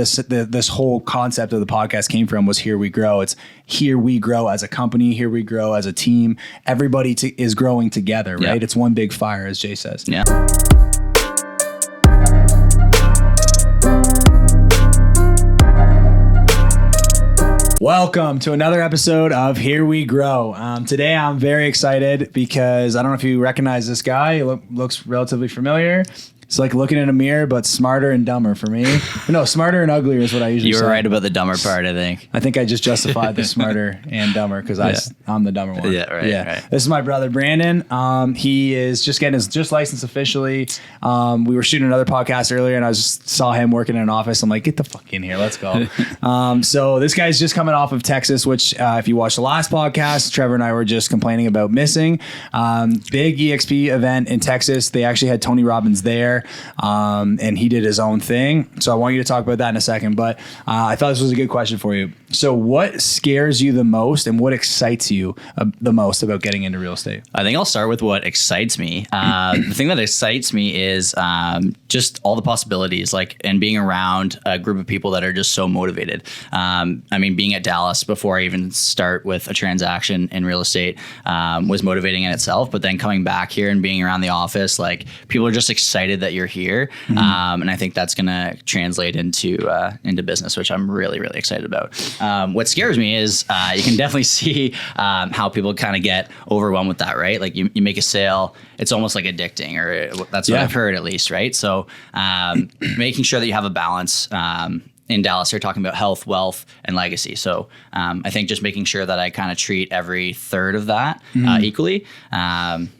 this whole concept of the podcast came from was Here We Grow. It's here we grow as a company, here we grow as a team. Everybody is growing together, right? Yeah. It's one big fire, as Jay says. Yeah. Welcome to another episode of Here We Grow. Today I'm very excited because I don't know if you recognize this guy. He looks relatively familiar. It's like looking in a mirror, but smarter and dumber for me. No, smarter and uglier is what I usually say. You were right about the dumber part, I think. I think I just justified the smarter and dumber because I'm the dumber one. Yeah, right. This is my brother, Brandon. He is just getting his licensed officially. We were shooting another podcast earlier and I saw him working in an office. I'm like, get the fuck in here. Let's go. So this guy's just coming off of Texas, which if you watched the last podcast, Trevor and I were just complaining about missing. Big EXP event in Texas. They actually had Tony Robbins there. And he did his own thing. So I want you to talk about that in a second, but I thought this was a good question for you. So what scares you the most and what excites you the most about getting into real estate? I think I'll start with what excites me. The thing that excites me is just all the possibilities, and being around a group of people that are just so motivated. I mean, being at Dallas before I even start with a transaction in real estate was motivating in itself, but then coming back here and being around the office, people are just excited that you're here. And I think that's going to translate into business, which I'm really, really excited about. What scares me is you can definitely see how people kind of get overwhelmed with that, right? Like you make a sale, it's almost like addicting, or that's what I've heard at least, right? So making sure that you have a balance. In Dallas, they're talking about health, wealth, and legacy. So I think just making sure that I kind of treat every third of that equally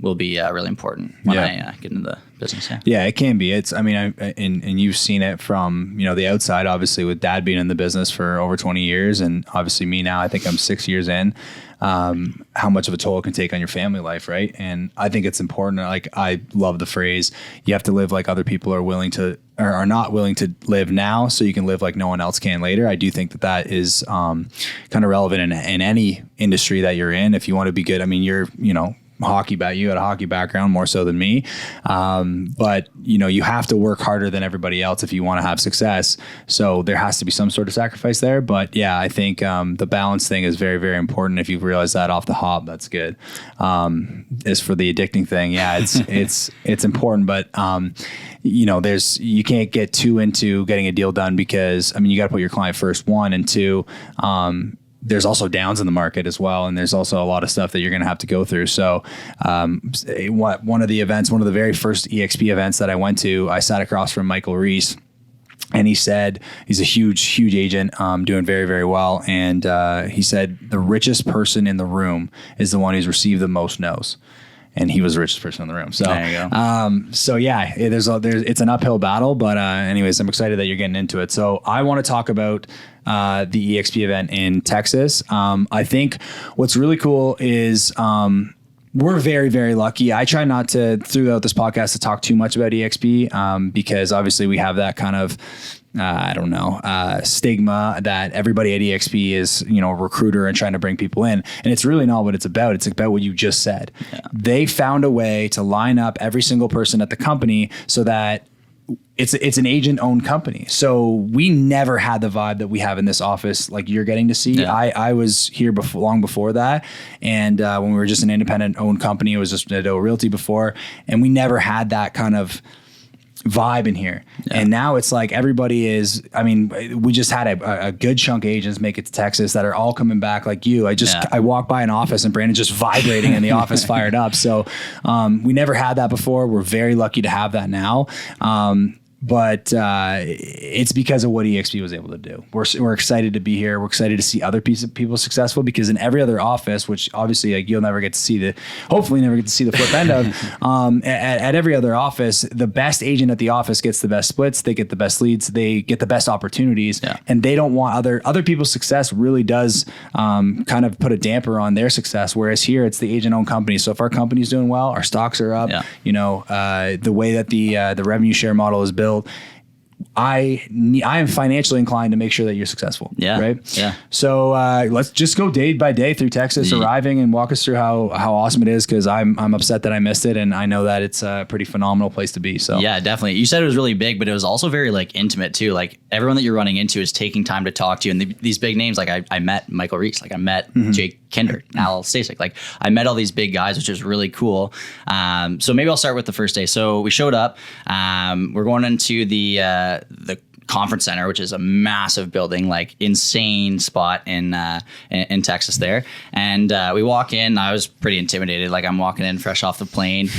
will be really important when I get into the business. Yeah, it can be. And you've seen it from the outside, obviously, with Dad being in the business for over 20 years, and obviously me now. I think I'm 6 years in. How much of a toll it can take on your family life, right? And I think it's important. I love the phrase, you have to live like other people are willing to or are not willing to live now, so you can live like no one else can later. I do think that is kind of relevant in any industry that you're in. If you want to be good, I mean, you had a hockey background more so than me. But you have to work harder than everybody else if you want to have success. So there has to be some sort of sacrifice there. But yeah, I think the balance thing is very, very important. If you've realized that off the hop, that's good. As for the addicting thing, yeah, it's important, but you can't get too into getting a deal done because you got to put your client first, one, and two, there's also downs in the market as well. And there's also a lot of stuff that you're going to have to go through. So one of the very first EXP events that I went to, I sat across from Michael Reese. And he said, he's a huge agent, doing very, very well. And he said, the richest person in the room is the one who's received the most no's. And he was the richest person in the room. So, there you go. It's an uphill battle, but anyways, I'm excited that you're getting into it. So I want to talk about the EXP event in Texas. I think what's really cool is we're very, very lucky. I try not to, throughout this podcast, to talk too much about EXP because obviously we have that kind of stigma that everybody at EXP is, a recruiter and trying to bring people in. And it's really not what it's about. It's about what you just said. Yeah. They found a way to line up every single person at the company so that it's an agent-owned company. So we never had the vibe that we have in this office like you're getting to see. Yeah. I was here long before that. And when we were just an independent-owned company, it was just Nadeau Realty before. And we never had that kind of vibe in here. Yeah. And now it's like everybody is, we just had a good chunk of agents make it to Texas that are all coming back like you. I walked by an office and Brandon's just vibrating in the office, fired up. So we never had that before. We're very lucky to have that now. But it's because of what EXP was able to do. We're excited to be here. We're excited to see other people successful because in every other office, which obviously you'll never get to see hopefully never get to see the flip end of, at every other office, the best agent at the office gets the best splits. They get the best leads. They get the best opportunities, and they don't want other people's success really does kind of put a damper on their success. Whereas here, it's the agent-owned company. So if our company's doing well, our stocks are up. Yeah. The way that the revenue share model is built, I am financially inclined to make sure that you're successful. Yeah. Right. Yeah. So let's just go day by day through Texas, arriving, and walk us through how awesome it is. Cause I'm upset that I missed it. And I know that it's a pretty phenomenal place to be. So yeah, definitely. You said it was really big, but it was also very like intimate too. Like everyone that you're running into is taking time to talk to you. And these big names, like I met Michael Reese, like I met Jake Kinder, Al Stasek. Like I met all these big guys, which is really cool. So maybe I'll start with the first day. So we showed up, we're going into the conference center, which is a massive building, like insane spot in Texas there. And we walk in. I was pretty intimidated. Like I'm walking in fresh off the plane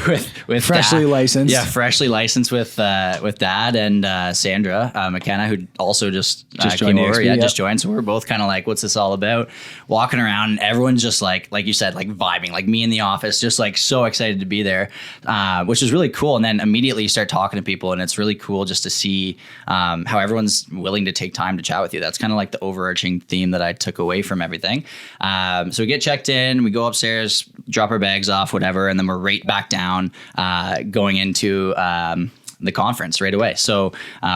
with freshly Dad. licensed. Yeah, freshly licensed with Dad and Sandra McKenna, who also just came over. Yeah, just joined. So we're both kind of like, what's this all about? Walking around, and everyone's just like you said, like vibing, like me in the office, just like so excited to be there, which is really cool. And then immediately you start talking to people, and it's really cool just to see how everyone's willing to take time to chat with you. That's kind of like the overarching theme that I took away from everything. So we get checked in, we go upstairs, drop our bags off, whatever, and then we're right back down going into the conference right away. So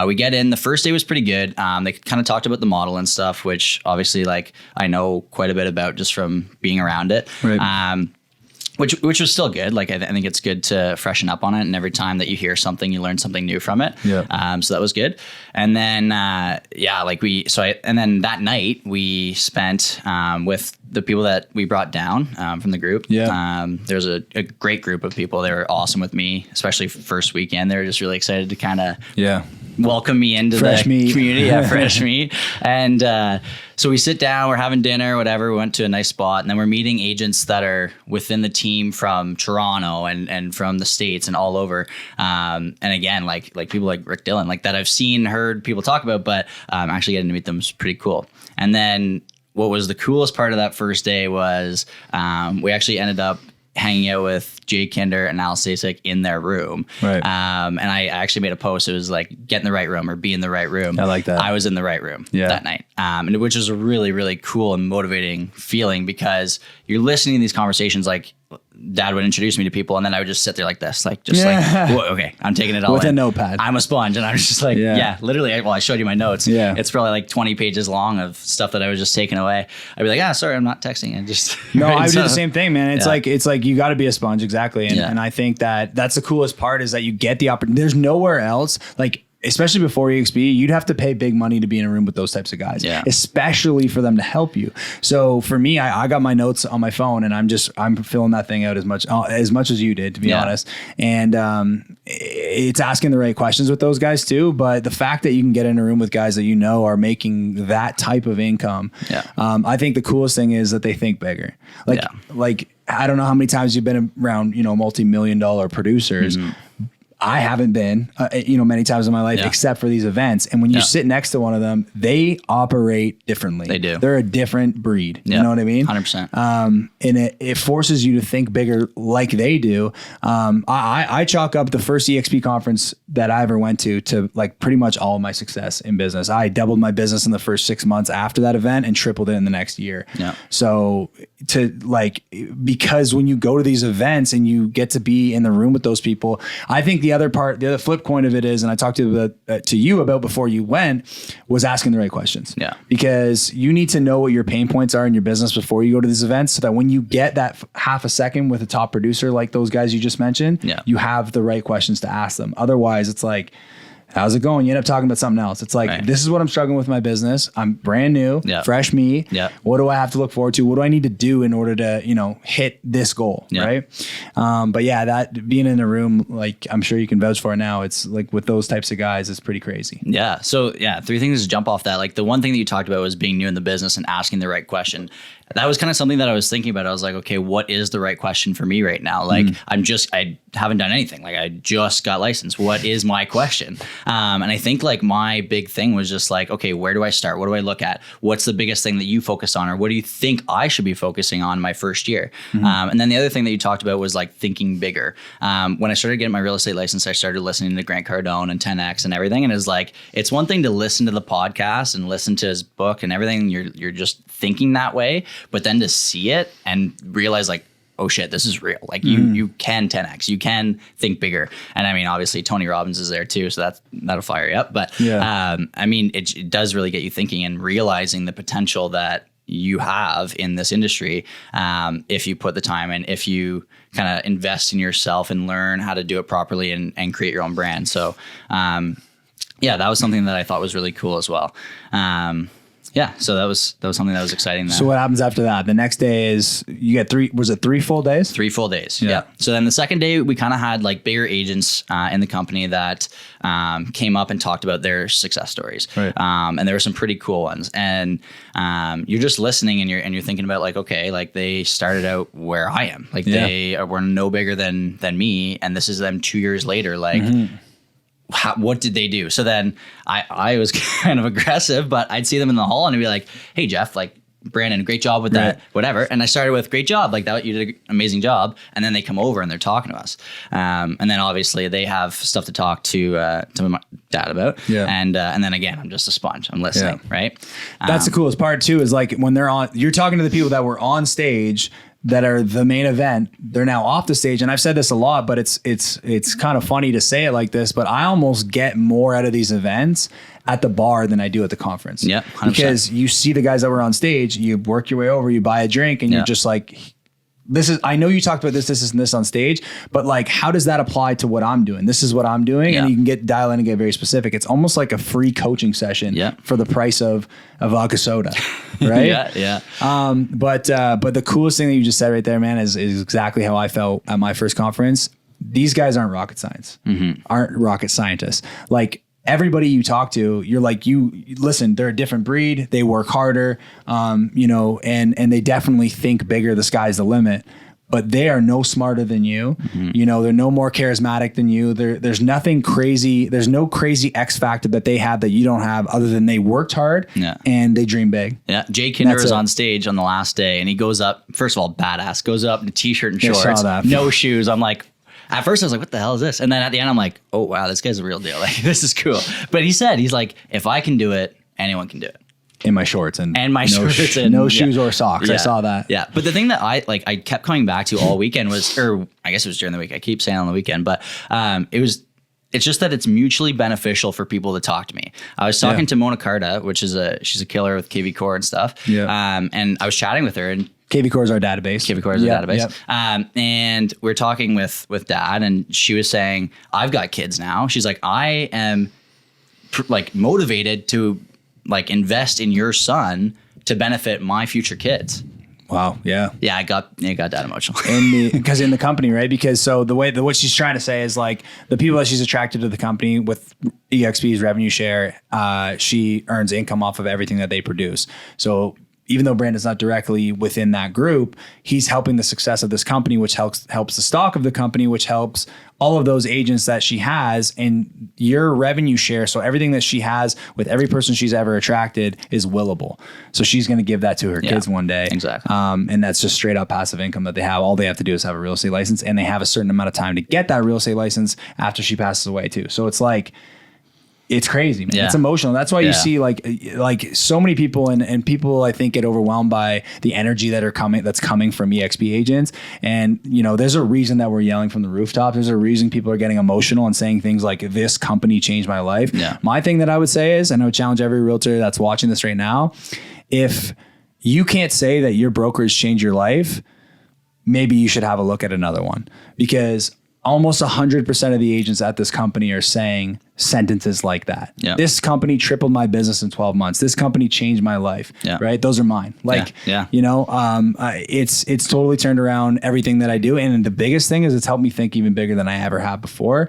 we get in. The first day was pretty good. They kind of talked about the model and stuff, which obviously like I know quite a bit about just from being around it. Right. Which was still good. Like I think it's good to freshen up on it, and every time that you hear something, you learn something new from it. Yeah. So that was good. And then and then that night we spent with the people that we brought down from the group. Yeah. There's a great group of people. They were awesome with me, especially first weekend. They were just really excited to kind of welcome me into the community. Yeah, fresh meat. And so we sit down, we're having dinner, whatever. We went to a nice spot, and then we're meeting agents that are within the team from Toronto and from the States and all over. And again, like people like Rick Dillon, like that I've heard people talk about, but actually getting to meet them is pretty cool. And then what was the coolest part of that first day was we actually ended up hanging out with Jay Kinder and Al Stasek in their room. Right. And I actually made a post. It was like, get in the right room or be in the right room. I like that. I was in the right room that night. And which was a really, really cool and motivating feeling, because you're listening to these conversations, like Dad would introduce me to people, and then I would just sit there like this, like, okay, I'm taking it all with in. a notepad. I'm a sponge. And I was just like, literally, I showed you my notes. Yeah. It's probably like 20 pages long of stuff that I was just taking away. I'd be like, sorry, I'm not texting. And just, no, I would do the same thing, man. It's like, you got to be a sponge. Exactly. And I think that's the coolest part, is that you get the opportunity. There's nowhere else, like, especially before EXP, you'd have to pay big money to be in a room with those types of guys, especially for them to help you. So for me, I got my notes on my phone, and I'm filling that thing out as much as you did, to be honest. And it's asking the right questions with those guys too. But the fact that you can get in a room with guys that you know are making that type of income, I think the coolest thing is that they think bigger. Like I don't know how many times you've been around, multi-million-dollar producers. Mm-hmm. I haven't been, many times in my life, except for these events. And when you sit next to one of them, they operate differently. They do. They're a different breed. You know what I mean? 100%. And it forces you to think bigger like they do. I chalk up the first EXP conference that I ever went to like pretty much all of my success in business. I doubled my business in the first 6 months after that event and tripled it in the next year. Yeah. So because when you go to these events and you get to be in the room with those people, I think the other flip coin of it is, and I talked to you about before you went, was asking the right questions. Yeah. Because you need to know what your pain points are in your business before you go to these events, so that when you get that half a second with a top producer like those guys you just mentioned, you have the right questions to ask them. Otherwise, it's like, how's it going? You end up talking about something else. It's like, this is what I'm struggling with my business. I'm brand new, fresh me. What do I have to look forward to? What do I need to do in order to, hit this goal? Right. But that being in a room, like I'm sure you can vouch for it now. It's like with those types of guys, it's pretty crazy. Yeah. So 3 things to jump off that. Like the one thing that you talked about was being new in the business and asking the right question. That was kind of something that I was thinking about. I was like, okay, what is the right question for me right now? Like I haven't done anything. Like I just got licensed. What is my question? And I think like my big thing was just like, okay, where do I start? What do I look at? What's the biggest thing that you focus on? Or what do you think I should be focusing on my first year? And then the other thing that you talked about was like thinking bigger. When I started getting my real estate license, I started listening to Grant Cardone and 10X and everything. And it's like, it's one thing to listen to the podcast and listen to his book and everything. You're just thinking that way, but then to see it and realize like, oh shit, this is real. Like you can 10x, you can think bigger. And I mean, obviously Tony Robbins is there too, so that'll fire you up. But I mean, it does really get you thinking and realizing the potential that you have in this industry, if you put the time in, if you kind of invest in yourself and learn how to do it properly and create your own brand. So that was something that I thought was really cool as well. So that was something that was exciting. So what happens after that? The next day is you get 3 full days? 3 full days. Yeah. So then the second day we kind of had like bigger agents in the company that came up and talked about their success stories. Right. And there were some pretty cool ones. And you're just listening and you're thinking about like, okay, like they started out where I am. Like they were no bigger than me. And this is them 2 years later. Like, what did they do? So then I was kind of aggressive, but I'd see them in the hall and I'd be like, hey, Jeff, like Brandon, great job with that, whatever. And I started with great job. Like that, you did an amazing job. And then they come over and they're talking to us. And then obviously they have stuff to talk to my dad about. Yeah. And then again, I'm just a sponge. I'm listening. Right. That's the coolest part too, is like when they're on, you're talking to the people that were on stage that are the main event. They're now off the stage. And I've said this a lot, but it's kind of funny to say it like this, but I almost get more out of these events at the bar than I do at the conference. Yeah. 100%. Because you see the guys that were on stage, you work your way over, you buy a drink and you're just like, I know you talked about this and this on stage, but like, how does that apply to what I'm doing? This is what I'm doing. And you can dial in and get very specific. It's almost like a free coaching session for the price of a vodka soda. Right. Yeah. But the coolest thing that you just said right there, man, is exactly how I felt at my first conference. These guys aren't rocket scientists. Like, everybody you talk to, you're like, listen, they're a different breed. They work harder, and they definitely think bigger. The sky's the limit, but they are no smarter than you. They're no more charismatic than you. There's nothing crazy. There's no crazy X factor that they have that you don't have, other than they worked hard and they dream big. Yeah. Jay Kinder was on stage on the last day and he goes up, first of all, badass, goes up in a t-shirt and shorts, no shoes. I'm like, at first I was like, what the hell is this? And then at the end, I'm like, oh, wow, this guy's a real deal. Like, this is cool. But he's like, if I can do it, anyone can do it. In my shorts and my shorts and no shoes or socks. I saw that. Yeah. But the thing that I kept coming back to all weekend was, or I guess it was during the week. I keep saying on the weekend, but it's just that it's mutually beneficial for people to talk to me. I was talking to Mona Carta, which is she's a killer with KV Core and stuff. Yeah. And I was chatting with her and KV Core is our database. And we're talking with Dad, and she was saying, I've got kids now. She's like, I am motivated to like invest in your son to benefit my future kids. Wow. Yeah. Yeah. I got that emotional. Because in the company, right? Because so what she's trying to say is like the people that she's attracted to the company with EXP's revenue share, she earns income off of everything that they produce. So even though Brandon's not directly within that group, he's helping the success of this company, which helps the stock of the company, which helps all of those agents that she has, and your revenue share. So everything that she has with every person she's ever attracted is willable. So she's going to give that to her kids one day. Exactly. And that's just straight up passive income that they have. All they have to do is have a real estate license, and they have a certain amount of time to get that real estate license after she passes away too. So it's like, it's crazy, man. It's emotional. That's why you see like so many people and people I think get overwhelmed by the energy that's coming from EXP agents. And there's a reason that we're yelling from the rooftops. There's a reason people are getting emotional and saying things like, this company changed my life. Yeah. My thing that I would say is, and I would challenge every realtor that's watching this right now, if you can't say that your brokerage changed your life, maybe you should have a look at another one, because almost 100% of the agents at this company are saying sentences like that. Yeah. This company tripled my business in 12 months. This company changed my life. Yeah. Right. Those are mine. Like, it's totally turned around everything that I do. And the biggest thing is it's helped me think even bigger than I ever have before.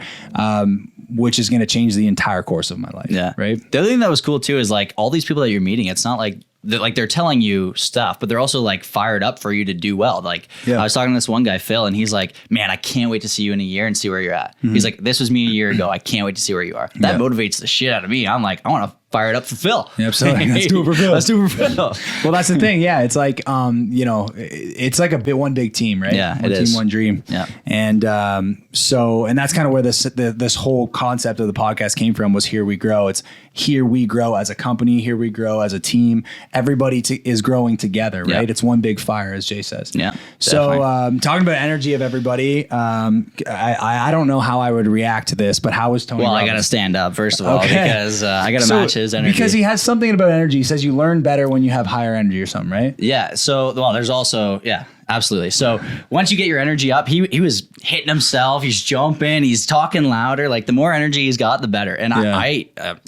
Which is going to change the entire course of my life. Yeah. Right. The other thing that was cool too is like all these people that you're meeting, it's not like they're telling you stuff, but they're also like fired up for you to do well. Like I was talking to this one guy, Phil, and he's like, man, I can't wait to see you in a year and see where you're at. Mm-hmm. He's like, this was me a year ago. I can't wait to see where you are. That motivates the shit out of me. I'm like, I want to fire it up for Phil. Yeah, absolutely. Let's do it for Phil. Let's do it for Phil. Well, that's the thing. Yeah, it's like it's like one big team, right? Yeah, one it team, is. one dream. Yeah. And and that's kind of where this whole concept of the podcast came from. Was here we grow. It's here we grow as a company. Here we grow as a team. Everybody is growing together, right? Yeah. It's one big fire, as Jay says. Yeah. So talking about energy of everybody, I don't know how I would react to this, but how was Tony? Well, Robbins? I got to stand up first of all because I got to match his energy. Because he has something about energy. He says you learn better when you have higher energy or something, right? Yeah. So, well, there's also, yeah, absolutely. So once you get your energy up, he was hitting himself. He's jumping. He's talking louder. Like the more energy he's got, the better. And I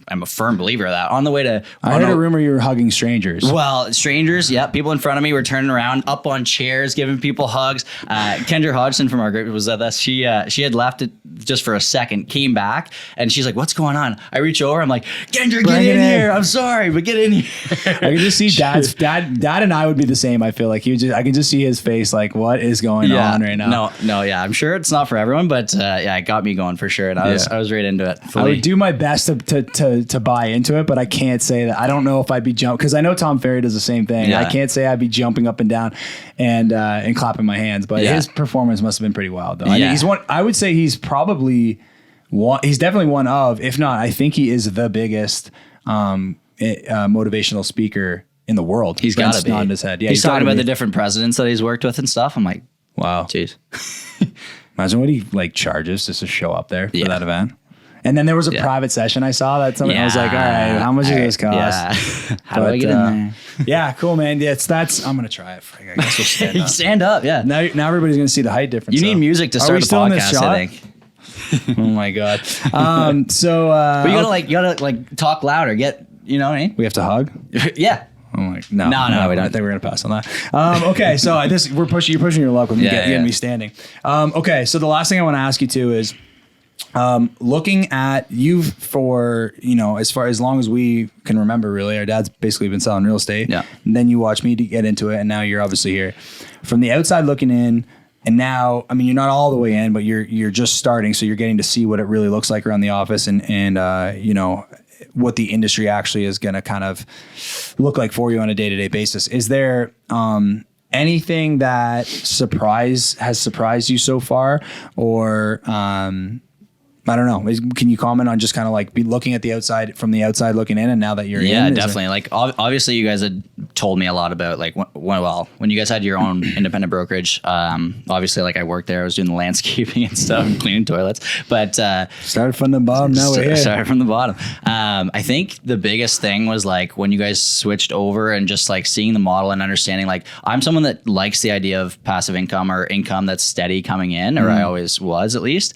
I'm a firm believer of that. On the way to, I heard a rumor you were hugging strangers. Well, strangers, yeah, people in front of me were turning around, up on chairs, giving people hugs. Kendra Hodgson from our group was at us. She had left it just for a second, came back, and she's like, "What's going on?" I reach over, I'm like, "Kendra, get in here. I'm sorry, but get in here." I can just see dad and I would be the same. I feel like I can just see his face, like, what is going on right now? No, yeah, I'm sure it's not for everyone, but it got me going for sure, and I was right into it. Fully. I would do my best to buy into it, but I can't say that. I don't know if I'd be because I know Tom Ferry does the same thing. Yeah. I can't say I'd be jumping up and down and clapping my hands, but his performance must have been pretty wild, though. I mean, he's one. I would say he's probably one. He's definitely one of, if not, I think he is the biggest motivational speaker in the world. He's got to be nodding his head. Yeah, he's talking about the different presidents that he's worked with and stuff. I'm like, wow, jeez. Imagine what he charges just to show up there for that event. And then there was a private session I saw that something I was like, all right, how much does this cost? Yeah. How do I get in there? Yeah, cool, man. Yeah, I'm gonna try it. I guess we'll stand up. Stand up, yeah. Now everybody's gonna see the height difference. You need music to start the podcast, I think. Oh my god. But you gotta talk louder. You know what I mean? We have to hug. Yeah. Oh my no, we don't. I think we're gonna pass on that. Okay, so you're pushing your luck with me getting me standing. Okay, so the last thing I want to ask you too is, looking at you for, as long as we can remember, really, our dad's basically been selling real estate. Yeah. And then you watched me to get into it, and now you're obviously here. From the outside looking in, and now, I mean, you're not all the way in, but you're just starting, so you're getting to see what it really looks like around the office, and what the industry actually is going to kind of look like for you on a day-to-day basis. Is there anything that has surprised you so far, or I don't know. Can you comment on just kind of like be looking at the outside, from the outside looking in, and now that you're in? Yeah, definitely. Like obviously you guys had told me a lot about like when you guys had your own independent brokerage, obviously like I worked there, I was doing the landscaping and stuff, cleaning toilets, but started from the bottom. Now we're here. Started from the bottom. I think the biggest thing was like when you guys switched over and just like seeing the model and understanding, like I'm someone that likes the idea of passive income or income that's steady coming in, or I always was at least.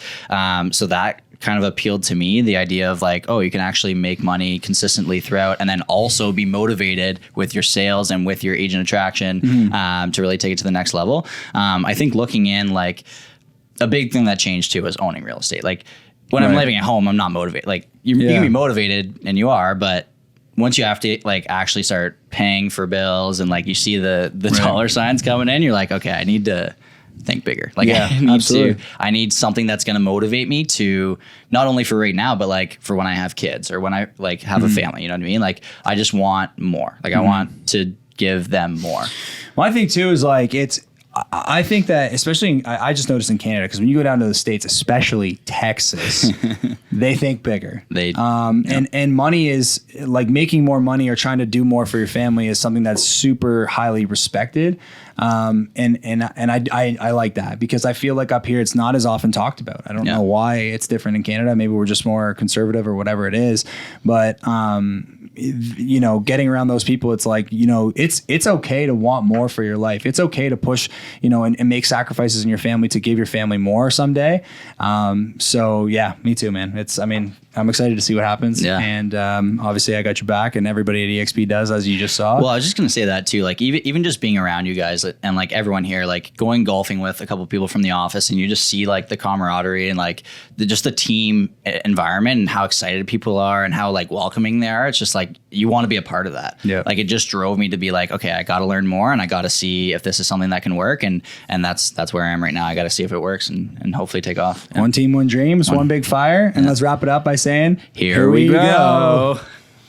So that kind of appealed to me, the idea of like, oh, you can actually make money consistently throughout, and then also be motivated with your sales and with your agent attraction to really take it to the next level. I think looking in, like a big thing that changed too was owning real estate. Like when I'm living at home, I'm not motivated. Like you can be motivated, and you are, but once you have to like actually start paying for bills and like you see the dollar signs coming in, you're like, okay, I need to think bigger. Like I need something that's going to motivate me to not only for right now, but like for when I have kids or when I like have a family, you know what I mean? Like I just want more. Like I want to give them more. My thing too is like, I think that especially, I just noticed in Canada, because when you go down to the States, especially Texas, they think bigger. And money is like making more money or trying to do more for your family is something that's super highly respected. And I like that, because I feel like up here it's not as often talked about. I don't know why it's different in Canada. Maybe we're just more conservative or whatever it is. But getting around those people, it's like, it's okay to want more for your life. It's okay to push, and make sacrifices in your family to give your family more someday. So yeah, me too, man. I'm excited to see what happens. Yeah. And obviously I got your back, and everybody at EXP does, as you just saw. Well, I was just going to say that too. Like even just being around you guys and like everyone here, like going golfing with a couple of people from the office, and you just see like the camaraderie and like just the team environment and how excited people are and how like welcoming they are. It's just like, you want to be a part of that. Yeah. Like it just drove me to be like, okay, I got to learn more, and I got to see if this is something that can work. And that's where I am right now. I got to see if it works and hopefully take off. One team, one dream. One big fire. And let's wrap it up by saying, here we go.